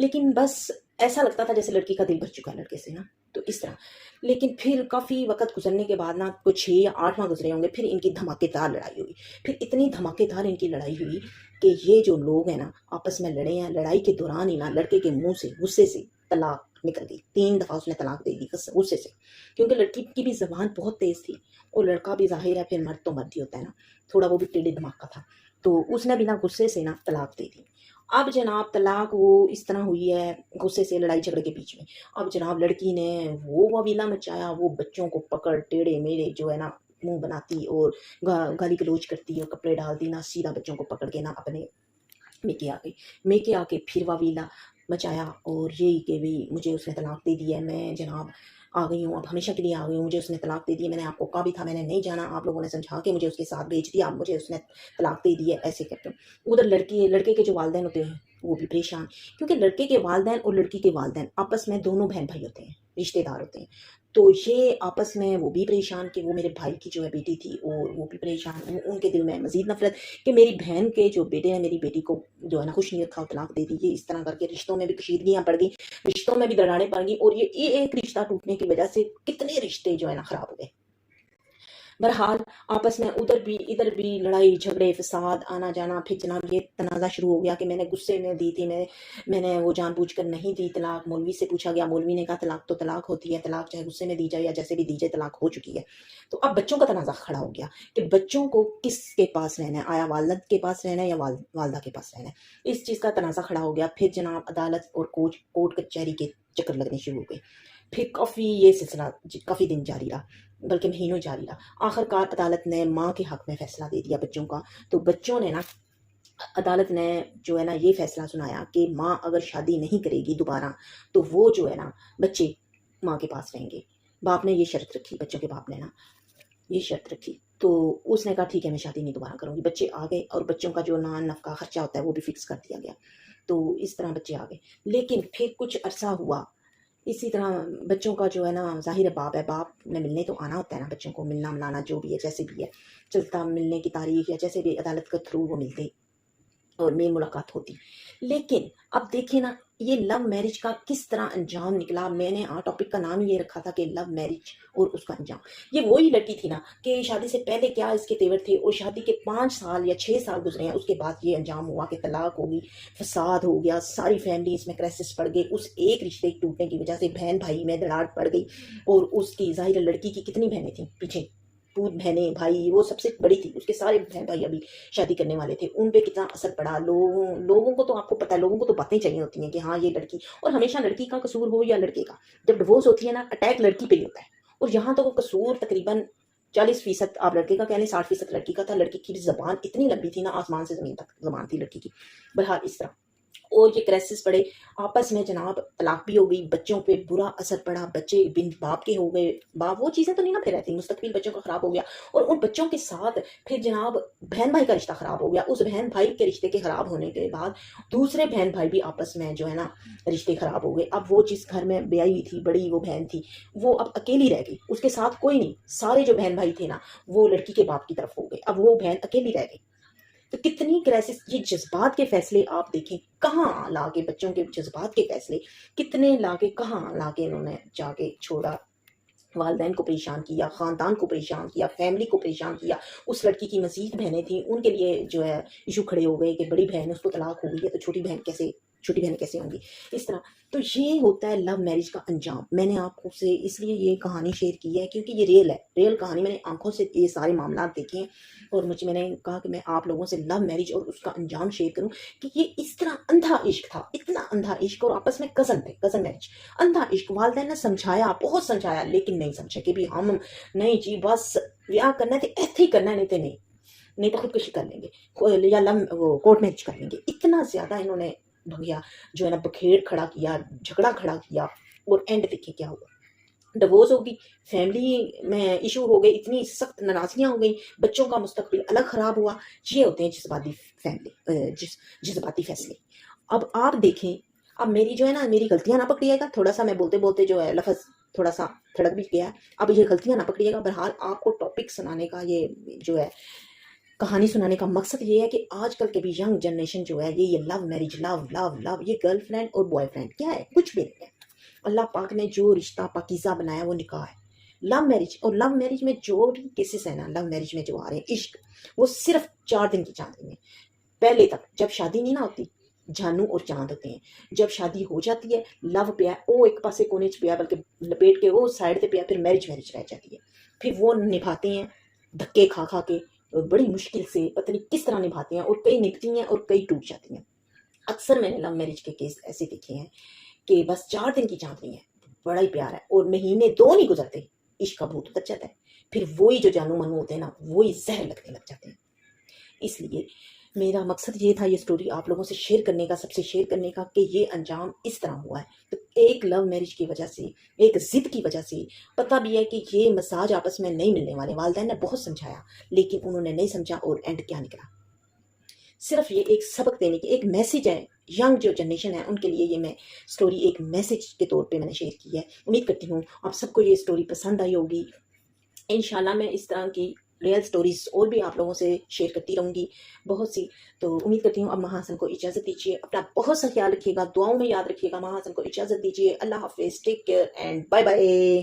لیکن بس ایسا لگتا تھا جیسے لڑکی کا دل بھر چکا لڑکے سے نا، تو اس طرح۔ لیکن پھر کافی وقت گزرنے کے بعد نا، کچھ 6 یا 8 ماہ گزرے ہوں گے، پھر ان کی دھماکے دار لڑائی ہوئی۔ پھر اتنی دھماکے دار ان کی لڑائی ہوئی کہ یہ جو لوگ ہیں نا آپس میں لڑے ہیں، لڑائی کے دوران ہی نا لڑکے کے منہ سے غصے سے طلاق نکل گئی، 3 دفعہ اس نے طلاق دے دی غصے سے، کیونکہ لڑکی کی بھی زبان بہت تیز تھی، اور لڑکا بھی ظاہر ہے پھر مرد تو مرد ہی ہوتا ہے نا، تھوڑا وہ بھی ٹیڑھے دماغ کا تھا، تو اس نے بنا غصے سے نا طلاق دے دی۔ اب جناب طلاق وہ اس طرح ہوئی ہے غصے سے، لڑائی جھگڑے کے بیچ میں۔ اب جناب لڑکی نے وہ واویلا مچایا، وہ بچوں کو پکڑ ٹیڑھے میڑے جو ہے نا منہ بناتی اور گالی گلوچ کرتی اور کپڑے ڈالتی نا، سیدھا بچوں کو پکڑ کے نا اپنے میکے آ گئی، میکے آ کے پھر واویلا مچایا، اور یہی کہ بھی مجھے اس نے طلاق دے دی ہے، میں جناب آ گئی ہوں، اب ہمیشہ کے لیے آ گئی ہوں، مجھے اس نے طلاق دے دی ہے، میں نے آپ کو کہا بھی تھا میں نے نہیں جانا، آپ لوگوں نے سمجھا کے مجھے اس کے ساتھ بھیج دیا، اب مجھے اس نے طلاق دے دی ہے، ایسے کرتے ہیں۔ ادھر لڑکے کے جو والدین ہوتے ہیں وہ بھی پریشان، کیونکہ لڑکے کے والدین اور لڑکی کے والدین آپس میں دونوں بہن بھائی ہوتے ہیں، رشتے دار ہوتے ہیں، تو یہ آپس میں وہ بھی پریشان کہ وہ میرے بھائی کی جو ہے بیٹی تھی، اور وہ بھی پریشان، ان کے دل میں مزید نفرت کہ میری بہن کے جو بیٹے ہیں میری بیٹی کو جو ہے نا خوش نہیں رکھا، طلاق دے دی۔ یہ اس طرح کر کے رشتوں میں بھی کشیدگیاں پڑ گئی، رشتوں میں بھی دراڑیں پڑ گئی، اور یہ ایک رشتہ ٹوٹنے کی وجہ سے کتنے رشتے جو ہے نا خراب ہو گئے۔ بہرحال آپس میں ادھر بھی لڑائی جھگڑے فساد آنا جانا، پھر جناب یہ تنازع شروع ہو گیا کہ میں نے غصے میں دی تھی، میں نے وہ جان بوجھ کر نہیں دی طلاق، مولوی سے پوچھا گیا، مولوی نے کہا طلاق تو طلاق ہوتی ہے، طلاق چاہے غصے میں دی جائے یا جیسے بھی دی جائے طلاق ہو چکی ہے۔ تو اب بچوں کا تنازع کھڑا ہو گیا کہ بچوں کو کس کے پاس رہنا ہے، آیا والد کے پاس رہنا ہے یا والدہ کے پاس رہنا ہے، اس چیز کا تنازع کھڑا ہو گیا۔ پھر جناب عدالت اور کورٹ کچہری کے چکر لگنے شروع ہو گئے، پھر کافی یہ سلسلہ کافی دن جاری رہا، بلکہ مہینوں جاری رہا۔ آخر کار عدالت نے ماں کے حق میں فیصلہ دے دیا بچوں کا، تو بچوں نے نا عدالت نے جو ہے نا یہ فیصلہ سنایا کہ ماں اگر شادی نہیں کرے گی دوبارہ تو وہ جو ہے نا بچے ماں کے پاس رہیں گے۔ باپ نے یہ شرط رکھی، بچوں کے باپ نے نا یہ شرط رکھی، تو اس نے کہا ٹھیک ہے میں شادی نہیں دوبارہ کروں گی۔ بچے آ گئے، اور بچوں کا جو نفقہ خرچہ ہوتا ہے وہ بھی فکس کر دیا گیا، تو اس طرح بچے آ گئے۔ لیکن پھر کچھ عرصہ ہوا اسی طرح بچوں کا جو ہے نا ظاہر ہے باپ نے ملنے تو آنا ہوتا ہے نا، بچوں کو ملنا ملانا جو بھی ہے جیسے بھی ہے چلتا، ملنے کی تاریخ یا جیسے بھی عدالت کے تھرو وہ ملتے اور میل ملاقات ہوتی۔ لیکن اب دیکھیں نا یہ لو میرج کا کس طرح انجام نکلا۔ میں نے ٹاپک کا نام یہ رکھا تھا کہ لو میرج اور اس کا انجام۔ یہ وہی لڑکی تھی نا کہ شادی سے پہلے کیا اس کے تیور تھے، اور شادی کے 5 سال یا 6 سال گزرے ہیں، اس کے بعد یہ انجام ہوا کہ طلاق ہوگی، فساد ہو گیا، ساری فیملی اس میں کرائسس پڑ گئی، اس ایک رشتے ٹوٹنے کی وجہ سے بہن بھائی میں دراڑ پڑ گئی، اور اس کی ظاہر لڑکی کی کتنی بہنیں تھیں پیچھے، پوت بہنیں بھائی، وہ سب سے بڑی تھی، اس کے سارے بہن بھائی ابھی شادی کرنے والے تھے، ان پہ کتنا اثر پڑا۔ لوگوں کو تو آپ کو پتا ہے، لوگوں کو تو باتیں چاہیے ہوتی ہیں کہ ہاں یہ لڑکی، اور ہمیشہ لڑکی کا قصور ہو یا لڑکے کا، جب ڈیورس ہوتی ہے نا اٹیک لڑکی پہ ہی ہوتا ہے، اور یہاں تو وہ قصور تقریباً 40% آپ لڑکے کا کہہ لیں، 60% لڑکی کا تھا۔ لڑکی کی زبان اتنی لمبی تھی نا، آسمان سے زمین تک زبان تھی لڑکی کی۔ بہرحال اس طرح اور یہ کرائسس پڑے آپس میں، جناب طلاق بھی ہو گئی، بچوں پہ برا اثر پڑا، بچے بن باپ کے ہو گئے، باپ وہ چیزیں تو نہیں نا پھر رہتی، مستقبل بچوں کا خراب ہو گیا، اور ان بچوں کے ساتھ پھر جناب بہن بھائی کا رشتہ خراب ہو گیا۔ اس بہن بھائی کے رشتے کے خراب ہونے کے بعد دوسرے بہن بھائی بھی آپس میں جو ہے نا رشتے خراب ہو گئے۔ اب وہ جس گھر میں بیائی ہوئی تھی بڑی وہ بہن تھی، وہ اب اکیلی رہ گئی، اس کے ساتھ کوئی نہیں، سارے جو بہن بھائی تھے نا وہ لڑکی کے باپ کی طرف ہو گئے، اب وہ بہن اکیلی رہ گئی۔ تو کتنی کرائسس، یہ جذبات کے فیصلے آپ دیکھیں کہاں لا کے، بچوں کے جذبات کے فیصلے کتنے لا کے، کہاں لا کے انہوں نے جا کے چھوڑا، والدین کو پریشان کیا، خاندان کو پریشان کیا، فیملی کو پریشان کیا۔ اس لڑکی کی مزید بہنیں تھیں، ان کے لیے جو ہے ایشو کھڑے ہو گئے کہ بڑی بہن اس کو طلاق ہو گئی ہے تو چھوٹی بہنیں کیسے ہوں گی، اس طرح۔ تو یہ ہوتا ہے لو میرج کا انجام۔ میں نے آپ کو سے اس لیے یہ کہانی شیئر کی ہے کیونکہ یہ ریئل کہانی، میں نے آنکھوں سے یہ سارے معاملات دیکھے ہیں، اور میں نے کہا کہ میں آپ لوگوں سے لو میرج اور اس کا انجام شیئر کروں کہ یہ اس طرح اندھا عشق تھا، اتنا اندھا عشق، اور آپس میں کزن میرج، اندھا عشق۔ والدین نے سمجھایا، بہت سمجھایا، لیکن نہیں سمجھے کہ بھی ہم نہیں جی بس بیاہ کرنا ہے تو ایتھے ہی کرنا ہے، نہیں تو خودکشی کر لیں گے یا کورٹ میرج کر لیں گے۔ اتنا زیادہ انہوں نے بھگیا جو ہے نا، بکھیڑ کھڑا کیا، جھگڑا کھڑا کیا، اور اینڈ دیکھے کیا ہوا، ڈیورس ہوگی، فیملی میں ایشو ہو گئی، اتنی سخت ناراضگیاں ہو گئی، بچوں کا مستقبل الگ خراب ہوا۔ یہ ہوتے ہیں جذباتی فیصلے۔ اب آپ دیکھیں، اب میری جو ہے نا میری غلطیاں نہ پکڑیے گا، تھوڑا سا میں بولتے بولتے جو ہے لفظ تھوڑا سا تھڑک بھی گیا ہے، اب یہ غلطیاں نہ پکڑیے گا۔ بہرحال آپ کو ٹاپک سنانے کا یہ جو ہے کہانی سنانے کا مقصد یہ ہے کہ آج کل کے بھی ینگ جنریشن جو ہے یہ لو میرج لو یہ گرل فرینڈ اور بوائے فرینڈ کیا ہے، کچھ بھی نہیں ہے۔ اللہ پاک نے جو رشتہ پاکیزہ بنایا وہ نکاح ہے، لو میرج۔ اور لو میرج میں جو بھی کیسز ہیں نا، لو میرج میں جو آ رہے ہیں عشق، وہ صرف 4 دن کی چاندنی میں، پہلے تک جب شادی نہیں نہ ہوتی جانو اور چاند ہوتے ہیں، جب شادی ہو جاتی ہے لو پیا وہ ایک پاسے کونے چ پیا بلکہ لپیٹ کے وہ سائڈ تے پیا، پھر میرج رہ جاتی ہے، پھر وہ نبھاتے ہیں دھکے کھا کھا کے، بڑی مشکل سے پتہ نہیں کس طرح نبھاتے ہیں، اور کئی نبھتی ہیں اور کئی ٹوٹ جاتی ہیں۔ اکثر میں نے لو میرج کے کیس ایسے دیکھے ہیں کہ بس 4 دن کی چاندنی ہے، بڑا ہی پیار ہے، اور مہینے 2 نہیں گزرتے عشق کا بھوت اتر جاتا ہے، پھر وہی جو جانو منو ہوتے ہیں نا وہی زہر لگنے لگ جاتے ہیں۔ اس لیے میرا مقصد یہ تھا یہ سٹوری آپ لوگوں سے شیئر کرنے کا، سب سے شیئر کرنے کا، کہ یہ انجام اس طرح ہوا ہے۔ تو ایک لو میرج کی وجہ سے، ایک ضد کی وجہ سے، پتہ بھی ہے کہ یہ مزاج آپس میں نہیں ملنے والے، والدین نے بہت سمجھایا لیکن انہوں نے نہیں سمجھا، اور اینڈ کیا نکلا۔ صرف یہ ایک سبق دینے کی ایک میسج ہے، ینگ جو جنریشن ہے ان کے لیے یہ میں سٹوری ایک میسج کے طور پہ میں نے شیئر کی ہے۔ امید کرتی ہوں آپ سب کو یہ سٹوری پسند آئی ہوگی۔ انشاءاللہ میں اس طرح کی ریئل سٹوریز اور بھی آپ لوگوں سے شیئر کرتی رہوں گی بہت سی۔ تو امید کرتی ہوں اب مہا حسن کو اجازت دیجیے، اپنا بہت سا خیال رکھیے گا، دعاؤں میں یاد رکھیے گا۔ مہا حسن کو اجازت دیجیے، اللہ حافظ، take care and bye bye.